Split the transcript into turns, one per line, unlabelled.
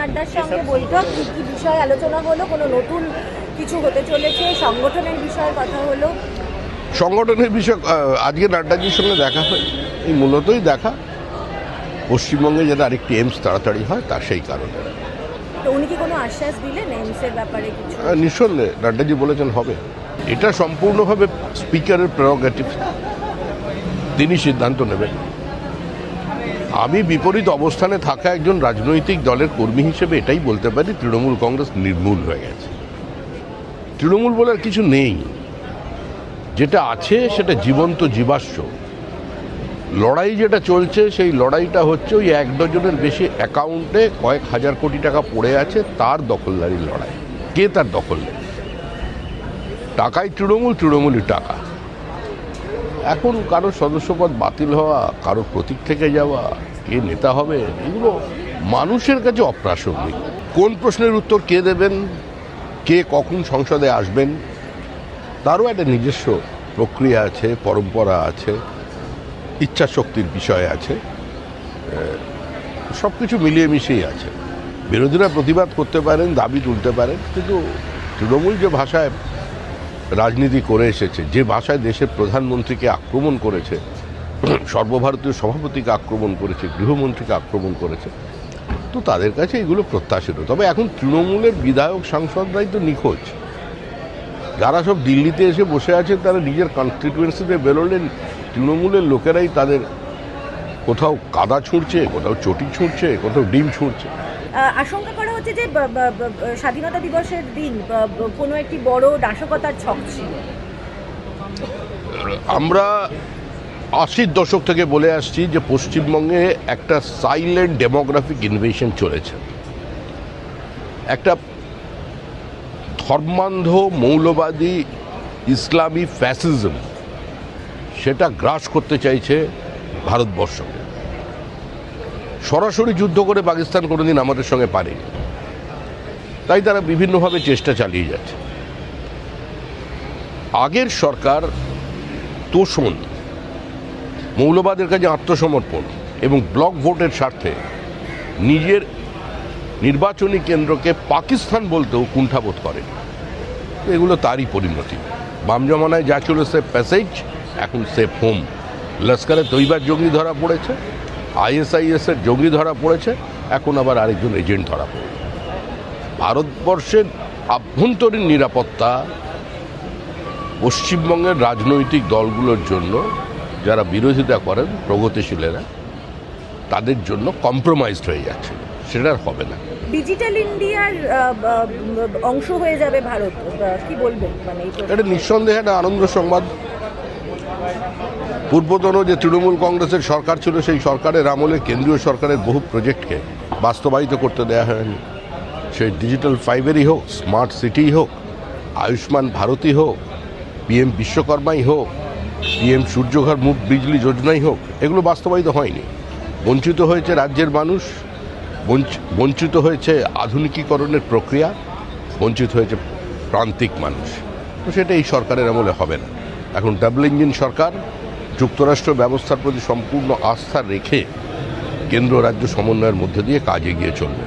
নাড্ডার সঙ্গে বৈঠক, কি কি বিষয়ে আলোচনা হলো? কোনো নতুন কিছু হতে চলেছে? সংগঠনের বিষয়ে কথা হলো?
সংগঠনের বিষয় আজকে নাড্ডাজির সঙ্গে দেখা হয়, এই মূলতই দেখা পশ্চিমবঙ্গে যাতে আরেকটি এইমস তাড়াতাড়ি হয় তার সেই কারণে।
তো উনি কি কোনো আশ্বাস দিলেন এইমসের ব্যাপারে কিছু?
নিঃসন্দেহে নাড্ডাজি বলেছেন হবে। এটা সম্পূর্ণভাবে স্পিকারের প্রেরোগেটিভ, তিনি সিদ্ধান্ত নেবেন। আমি বিপরীত অবস্থানে থাকা একজন রাজনৈতিক দলের কর্মী হিসেবে এটাই বলতে পারি, তৃণমূল কংগ্রেস নির্মূল হয়ে গেছে। তৃণমূল বলার কিছু নেই, যেটা আছে সেটা জীবন্ত জীবাশ্ম। লড়াই যেটা চলছে সেই লড়াইটা হচ্ছে ওই 1 ডজনের বেশি অ্যাকাউন্টে কয়েক হাজার কোটি টাকা পড়ে আছে, তার দখলদারির লড়াই। কে তার দখল নেই? টাকায় তৃণমূলই টাকা। এখন কারো সদস্যপদ বাতিল হওয়া, কারো প্রতীক থেকে যাওয়া, কে নেতা হবে, এগুলো মানুষের কাছে অপ্রাসঙ্গিক। কোন প্রশ্নের উত্তর কে দেবেন, কে কখন সংসদে আসবেন, তারও একটা নিজস্ব প্রক্রিয়া আছে, পরম্পরা আছে, ইচ্ছা শক্তির বিষয় আছে, সব কিছু মিলিয়ে মিশিয়ে আছে। বিরোধীরা প্রতিবাদ করতে পারেন, দাবি তুলতে পারেন, কিন্তু তৃণমূল যে ভাষায় রাজনীতি করে এসেছে, যে ভাষায় দেশের প্রধানমন্ত্রীকে আক্রমণ করেছে, সর্বভারতীয় সভাপতিকে আক্রমণ করেছে, গৃহমন্ত্রীকে আক্রমণ করেছে, তো তাদের কাছে এগুলো প্রত্যাশিত। তবে এখন তৃণমূলের বিধায়ক সাংসদরাই তো নিখোঁজ। যারা সব দিল্লিতে এসে বসে আছেন তারা নিজের কনস্টিটুয়েন্সিতে বেরোলেন, তৃণমূলের লোকেরাই তাদের কোথাও কাদা ছুঁড়ছে, কোথাও চটি ছুঁড়ছে, কোথাও ডিম ছুঁড়ছে।
আশঙ্কা করা হচ্ছে যে স্বাধীনতা দিবসের দিন কোনো একটি বড় নাশকতার ছক ছিল।
আমরা 80-র দশক থেকে বলে আসছি যে পশ্চিমবঙ্গে একটা সাইলেন্ট ডেমোগ্রাফিক ইনভেশন চলেছে। একটা ধর্মান্ধ মৌলবাদী ইসলামী ফ্যাসিজম সেটা গ্রাস করতে চাইছে ভারতবর্ষকে। সরাসরি যুদ্ধ করে পাকিস্তান কোনোদিন আমাদের সঙ্গে পারেনি, তাই তারা বিভিন্নভাবে চেষ্টা চালিয়ে যাচ্ছে। আগের সরকার তোষণ, মৌলবাদের কাছে আত্মসমর্পণ এবং ব্লক ভোটের স্বার্থে নিজের নির্বাচনী কেন্দ্রকে পাকিস্তান বলতেও কুণ্ঠাবোধ করে। এগুলো তারই পরিণতি। বাম জমানায় যা ছিল সেফ প্যাসেজ, এখন সেফ হোম। লস্করে তৈবার জঙ্গি ধরা পড়েছে, ISIS-এর জঙ্গি ধরা পড়েছে, এখন আবার আরেকজন এজেন্ট ধরা পড়েছে। ভারতবর্ষের আভ্যন্তরীণ নিরাপত্তা পশ্চিমবঙ্গের রাজনৈতিক দলগুলোর জন্য, যারা বিরোধিতা করেন প্রগতিশীলেরা, তাদের জন্য কম্প্রোমাইজড হয়ে যাচ্ছে। সেটা আর হবে না।
ডিজিটাল ইন্ডিয়ার অংশ হয়ে যাবে ভারত, কি বলবেন? মানে
এটা নিঃসন্দেহে একটা আনন্দ সংবাদ। পূর্বতন যে তৃণমূল কংগ্রেসের সরকার ছিল, সেই সরকারের আমলে কেন্দ্রীয় সরকারের বহু প্রজেক্টকে বাস্তবায়িত করতে দেওয়া হয়নি। সেই ডিজিটাল ফাইবারই হোক, স্মার্ট সিটি হোক, আয়ুষ্মান ভারতই হোক, PM বিশ্বকর্মাই হোক, PM সূর্যঘর মুফট বিজলি যোজনাই হোক, এগুলো বাস্তবায়িত হয়নি। বঞ্চিত হয়েছে রাজ্যের মানুষ, বঞ্চিত হয়েছে আধুনিকীকরণের প্রক্রিয়া, বঞ্চিত হয়েছে প্রান্তিক মানুষ। তো সেটা এই সরকারের আমলে হবে না। এখন ডাবল ইঞ্জিন সরকার যুক্তরাষ্ট্র ব্যবস্থার প্রতি সম্পূর্ণ আস্থা রেখে কেন্দ্র রাজ্য সমন্বয়ের মধ্যে দিয়ে কাজ এগিয়ে চলবে।